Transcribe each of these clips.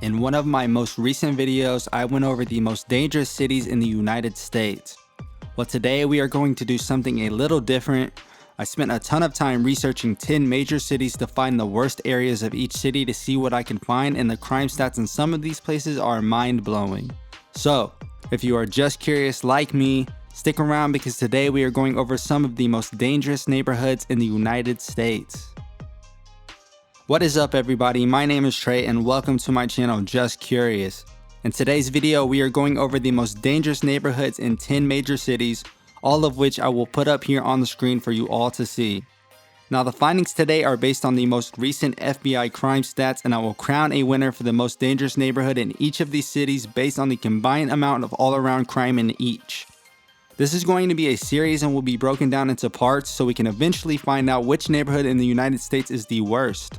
In one of my most recent videos, I went over the most dangerous cities in the United States. Well, today we are going to do something a little different. I spent a ton of time researching 10 major cities to find the worst areas of each city to see what I can find, and the crime stats in some of these places are mind-blowing. So, if you are just curious like me, stick around because today we are going over some of the most dangerous neighborhoods in the United States. What is up everybody, my name is Trey and welcome to my channel Just Curious. In today's video we are going over the most dangerous neighborhoods in 10 major cities, all of which I will put up here on the screen for you all to see. Now the findings today are based on the most recent FBI crime stats, and I will crown a winner for the most dangerous neighborhood in each of these cities based on the combined amount of all-around crime in each. This is going to be a series and will be broken down into parts so we can eventually find out which neighborhood in the United States is the worst.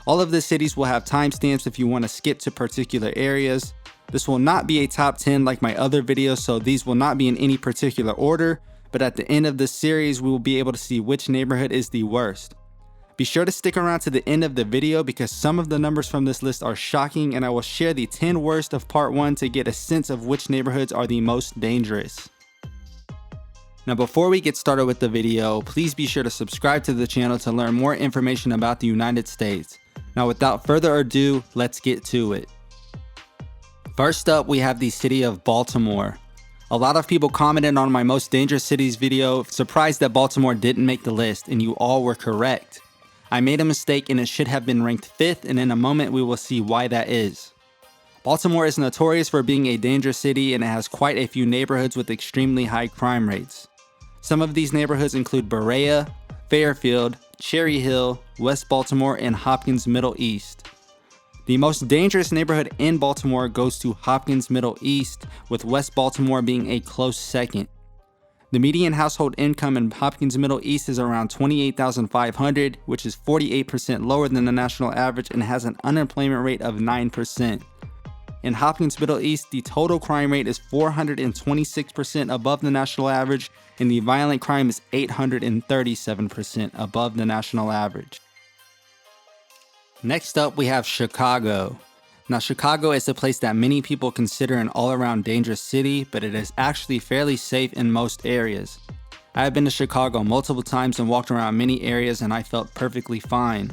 All of the cities will have timestamps if you want to skip to particular areas. This will not be a top 10 like my other videos, so these will not be in any particular order, but at the end of this series we will be able to see which neighborhood is the worst. Be sure to stick around to the end of the video because some of the numbers from this list are shocking, and I will share the 10 worst of part 1 to get a sense of which neighborhoods are the most dangerous. Now before we get started with the video, please be sure to subscribe to the channel to learn more information about the United States. Now without further ado, let's get to it. First up, we have the city of Baltimore. A lot of people commented on my most dangerous cities video, surprised that Baltimore didn't make the list, and you all were correct. I made a mistake and it should have been ranked 5th, and in a moment we will see why that is. Baltimore is notorious for being a dangerous city, and it has quite a few neighborhoods with extremely high crime rates. Some of these neighborhoods include Berea, Fairfield, Cherry Hill, West Baltimore, and Hopkins Middle East. The most dangerous neighborhood in Baltimore goes to Hopkins Middle East, with West Baltimore being a close second. The median household income in Hopkins Middle East is around $28,500, which is 48% lower than the national average and has an unemployment rate of 9%. In Hopkins Middle East, the total crime rate is 426% above the national average, and the violent crime is 837% above the national average. Next up, we have Chicago. Now, Chicago is a place that many people consider an all-around dangerous city, but it is actually fairly safe in most areas. I have been to Chicago multiple times and walked around many areas, and I felt perfectly fine.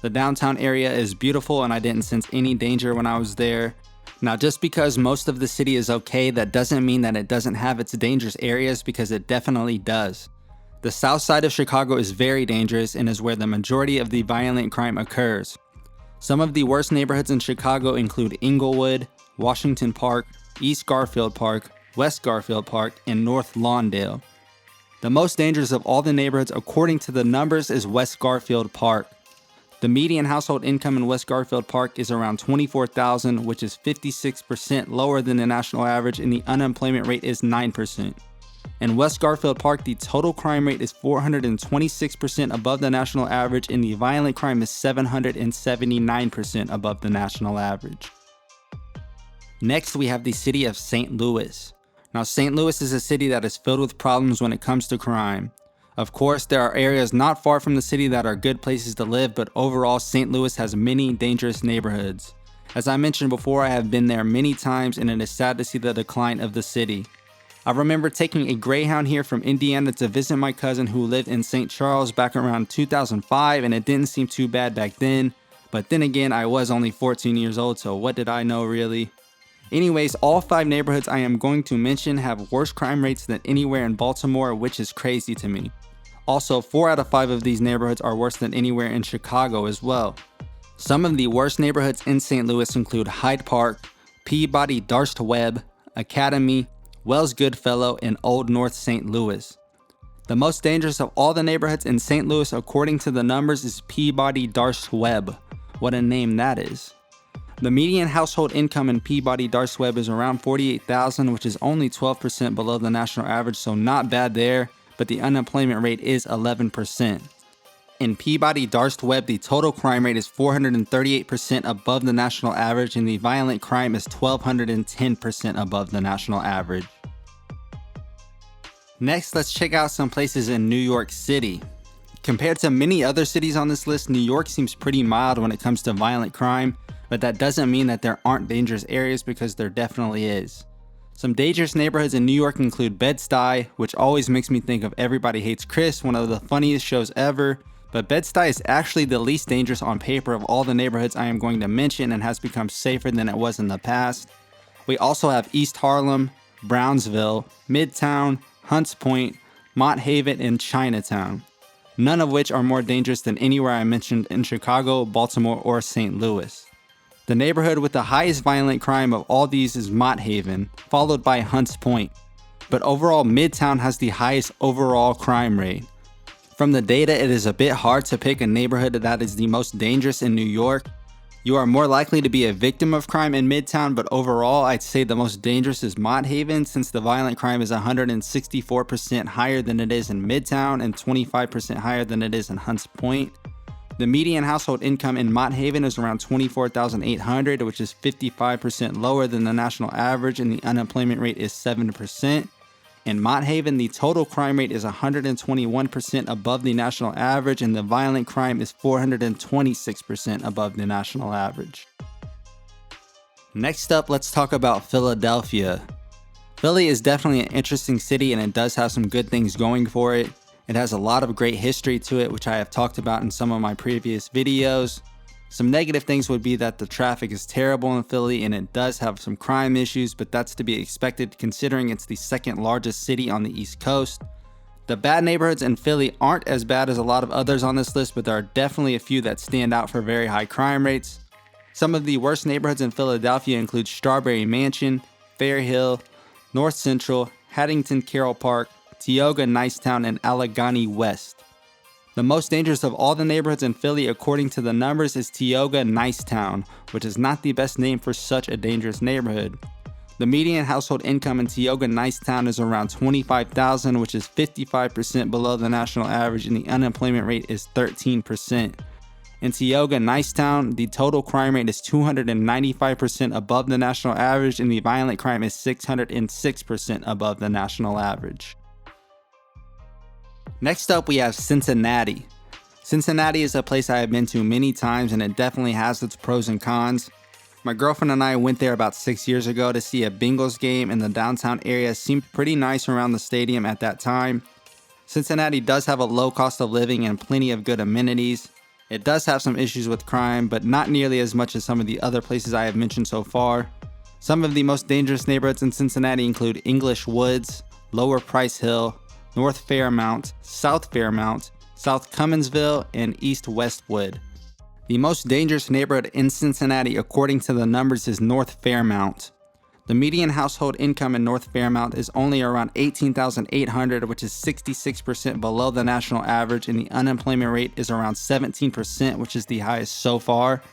The downtown area is beautiful, and I didn't sense any danger when I was there. Now, just because most of the city is okay, that doesn't mean that it doesn't have its dangerous areas, because it definitely does. The south side of Chicago is very dangerous and is where the majority of the violent crime occurs. Some of the worst neighborhoods in Chicago include Inglewood, Washington Park, East Garfield Park, West Garfield Park, and North Lawndale. The most dangerous of all the neighborhoods according to the numbers is West Garfield Park. The median household income in West Garfield Park is around $24,000, which is 56% lower than the national average, and the unemployment rate is 9%. In West Garfield Park, the total crime rate is 426% above the national average, and the violent crime is 779% above the national average. Next, we have the city of St. Louis. Now, St. Louis is a city that is filled with problems when it comes to crime. Of course, there are areas not far from the city that are good places to live, but overall, St. Louis has many dangerous neighborhoods. As I mentioned before, I have been there many times, and it is sad to see the decline of the city. I remember taking a Greyhound here from Indiana to visit my cousin who lived in St. Charles back around 2005, and it didn't seem too bad back then. But then again, I was only 14 years old, so what did I know really? Anyways, all 5 neighborhoods I am going to mention have worse crime rates than anywhere in Baltimore, which is crazy to me. Also, 4 out of 5 of these neighborhoods are worse than anywhere in Chicago as well. Some of the worst neighborhoods in St. Louis include Hyde Park, Peabody Darst Webb, Academy, Wells Goodfellow, and Old North St. Louis. The most dangerous of all the neighborhoods in St. Louis according to the numbers is Peabody Darst Webb. What a name that is. The median household income in Peabody Darst Webb is around $48,000, which is only 12% below the national average, so not bad there, but the unemployment rate is 11%. In Peabody Darst Webb, the total crime rate is 438% above the national average, and the violent crime is 1,210% above the national average. Next, let's check out some places in New York City. Compared to many other cities on this list, New York seems pretty mild when it comes to violent crime, but that doesn't mean that there aren't dangerous areas, because there definitely is. Some dangerous neighborhoods in New York include Bed-Stuy, which always makes me think of Everybody Hates Chris, one of the funniest shows ever. But Bed-Stuy is actually the least dangerous on paper of all the neighborhoods I am going to mention, and has become safer than it was in the past. We also have East Harlem, Brownsville, Midtown, Hunts Point, Mott Haven, and Chinatown. None of which are more dangerous than anywhere I mentioned in Chicago, Baltimore, or St. Louis. The neighborhood with the highest violent crime of all these is Mott Haven, followed by Hunts Point. But overall, Midtown has the highest overall crime rate. From the data, it is a bit hard to pick a neighborhood that is the most dangerous in New York. You are more likely to be a victim of crime in Midtown, but overall, I'd say the most dangerous is Mott Haven, since the violent crime is 164% higher than it is in Midtown and 25% higher than it is in Hunts Point. The median household income in Mott Haven is around $24,800, which is 55% lower than the national average, and the unemployment rate is 7%. In Mott Haven, the total crime rate is 121% above the national average, and the violent crime is 426% above the national average. Next up, let's talk about Philadelphia. Philly is definitely an interesting city, and it does have some good things going for it. It has a lot of great history to it, which I have talked about in some of my previous videos. Some negative things would be that the traffic is terrible in Philly, and it does have some crime issues, but that's to be expected considering it's the second largest city on the East Coast. The bad neighborhoods in Philly aren't as bad as a lot of others on this list, but there are definitely a few that stand out for very high crime rates. Some of the worst neighborhoods in Philadelphia include Strawberry Mansion, Fair Hill, North Central, Haddington Carroll Park, Tioga Nicetown, and Allegheny West. The most dangerous of all the neighborhoods in Philly, according to the numbers, is Tioga Nicetown, which is not the best name for such a dangerous neighborhood. The median household income in Tioga Nicetown is around $25,000, which is 55% below the national average, and the unemployment rate is 13%. In Tioga Nicetown, the total crime rate is 295% above the national average, and the violent crime is 606% above the national average. Next up, we have Cincinnati. Cincinnati is a place I have been to many times, and it definitely has its pros and cons. My girlfriend and I went there about 6 years ago to see a Bengals game, and the downtown area seemed pretty nice around the stadium at that time. Cincinnati does have a low cost of living and plenty of good amenities. It does have some issues with crime, but not nearly as much as some of the other places I have mentioned so far. Some of the most dangerous neighborhoods in Cincinnati include English Woods, Lower Price Hill, North Fairmount, South Fairmount, South Cumminsville, and East Westwood. The most dangerous neighborhood in Cincinnati, according to the numbers, is North Fairmount. The median household income in North Fairmount is only around $18,800, which is 66% below the national average, and the unemployment rate is around 17%, which is the highest so far.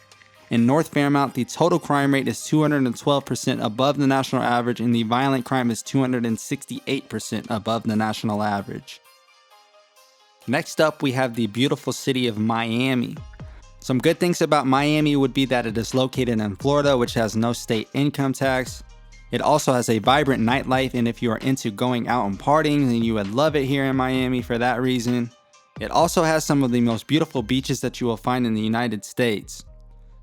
In North Fairmount, the total crime rate is 212% above the national average, and the violent crime is 268% above the national average. Next up, we have the beautiful city of Miami. Some good things about Miami would be that it is located in Florida, which has no state income tax. It also has a vibrant nightlife, and if you are into going out and partying, then you would love it here in Miami for that reason. It also has some of the most beautiful beaches that you will find in the United States.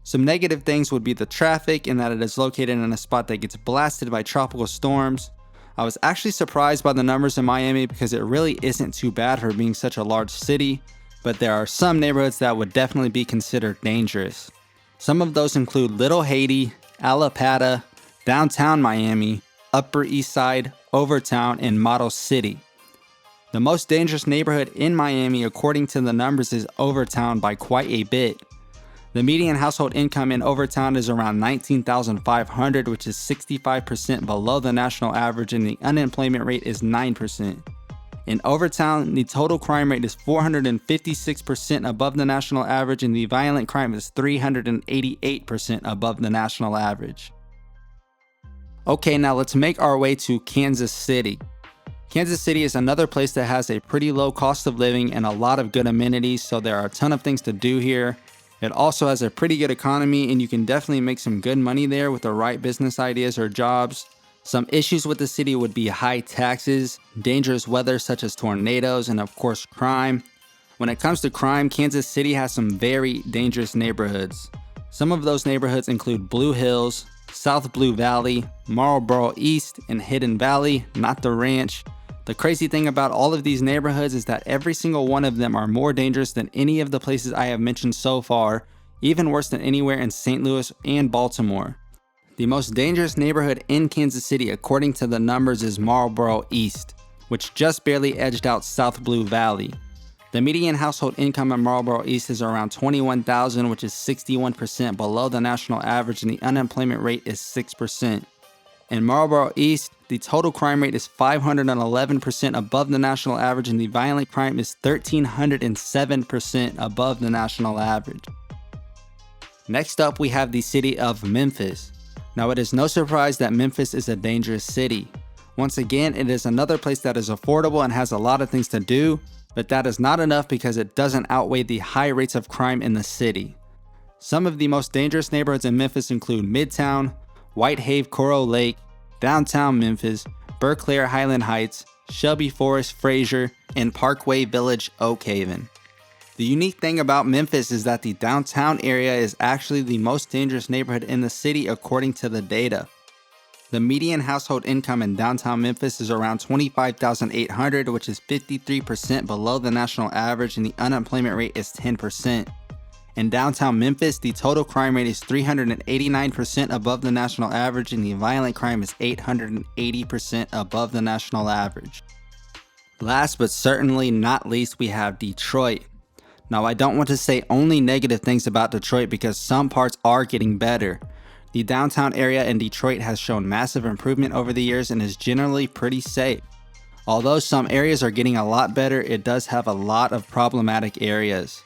Some negative things would be the traffic, and that it is located in a spot that gets blasted by tropical storms. I was actually surprised by the numbers in Miami because it really isn't too bad for being such a large city, but there are some neighborhoods that would definitely be considered dangerous. Some of those include Little Haiti, Alapata, Downtown Miami, Upper East Side, Overtown, and Model City. The most dangerous neighborhood in Miami, according to the numbers, is Overtown by quite a bit. The median household income in Overtown is around $19,500, which is 65% below the national average, and the unemployment rate is 9%. In Overtown, the total crime rate is 456% above the national average, and the violent crime is 388% above the national average. Okay, now let's make our way to Kansas City. Kansas City is another place that has a pretty low cost of living and a lot of good amenities, so there are a ton of things to do here. It also has a pretty good economy, and you can definitely make some good money there with the right business ideas or jobs. Some issues with the city would be high taxes, dangerous weather such as tornadoes, and of course crime. When it comes to crime, Kansas City has some very dangerous neighborhoods. Some of those neighborhoods include Blue Hills, South Blue Valley, Marlboro East, and Hidden Valley, not the ranch. The crazy thing about all of these neighborhoods is that every single one of them are more dangerous than any of the places I have mentioned so far, even worse than anywhere in St. Louis and Baltimore. The most dangerous neighborhood in Kansas City according to the numbers is Marlboro East, which just barely edged out South Blue Valley. The median household income in Marlboro East is around $21,000, which is 61% below the national average, and the unemployment rate is 6%. In Marlboro East, the total crime rate is 511% above the national average, and the violent crime is 1,307% above the national average. Next up, we have the city of Memphis. Now, it is no surprise that Memphis is a dangerous city. Once again, it is another place that is affordable and has a lot of things to do, but that is not enough because it doesn't outweigh the high rates of crime in the city. Some of the most dangerous neighborhoods in Memphis include Midtown, Whitehave Coral Lake, Downtown Memphis, Berkeley Highland Heights, Shelby Forest Fraser, and Parkway Village Oak Haven. The unique thing about Memphis is that the downtown area is actually the most dangerous neighborhood in the city according to the data. The median household income in downtown Memphis is around $25,800, which is 53% below the national average, and the unemployment rate is 10%. In downtown Memphis, the total crime rate is 389% above the national average, and the violent crime is 880% above the national average. Last but certainly not least, we have Detroit. Now, I don't want to say only negative things about Detroit because some parts are getting better. The downtown area in Detroit has shown massive improvement over the years and is generally pretty safe. Although some areas are getting a lot better, it does have a lot of problematic areas.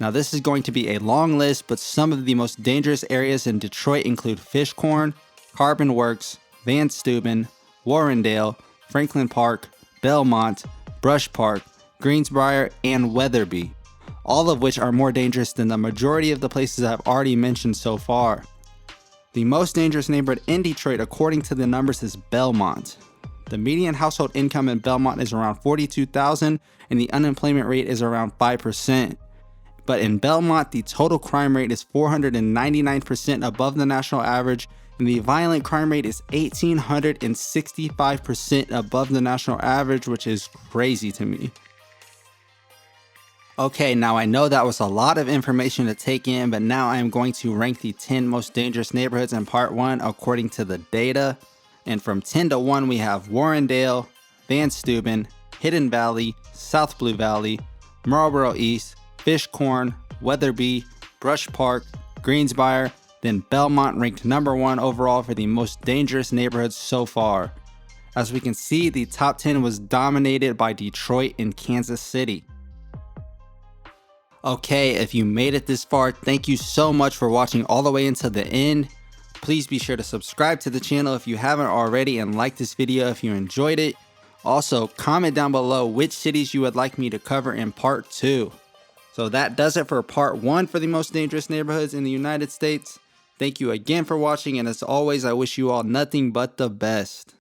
Now, this is going to be a long list, but some of the most dangerous areas in Detroit include Fishcorn, Carbon Works, Van Steuben, Warrendale, Franklin Park, Belmont, Brush Park, Greensbrier, and Weatherby, all of which are more dangerous than the majority of the places I've already mentioned so far. The most dangerous neighborhood in Detroit according to the numbers is Belmont. The median household income in Belmont is around $42,000 and the unemployment rate is around 5%. But in Belmont, the total crime rate is 499% above the national average, and the violent crime rate is 1,865% above the national average, which is crazy to me. Okay, now I know that was a lot of information to take in, but now I am going to rank the 10 most dangerous neighborhoods in part 1 according to the data. And from 10 to 1, we have Warrendale, Van Steuben, Hidden Valley, South Blue Valley, Marlboro East, Fishcorn, Weatherby, Brush Park, Greensbrier, then Belmont ranked number 1 overall for the most dangerous neighborhoods so far. As we can see, the top 10 was dominated by Detroit and Kansas City. Okay, if you made it this far, thank you so much for watching all the way until the end. Please be sure to subscribe to the channel if you haven't already and like this video if you enjoyed it. Also, comment down below which cities you would like me to cover in part 2. So that does it for part 1 for the most dangerous neighborhoods in the United States. Thank you again for watching, and as always, I wish you all nothing but the best.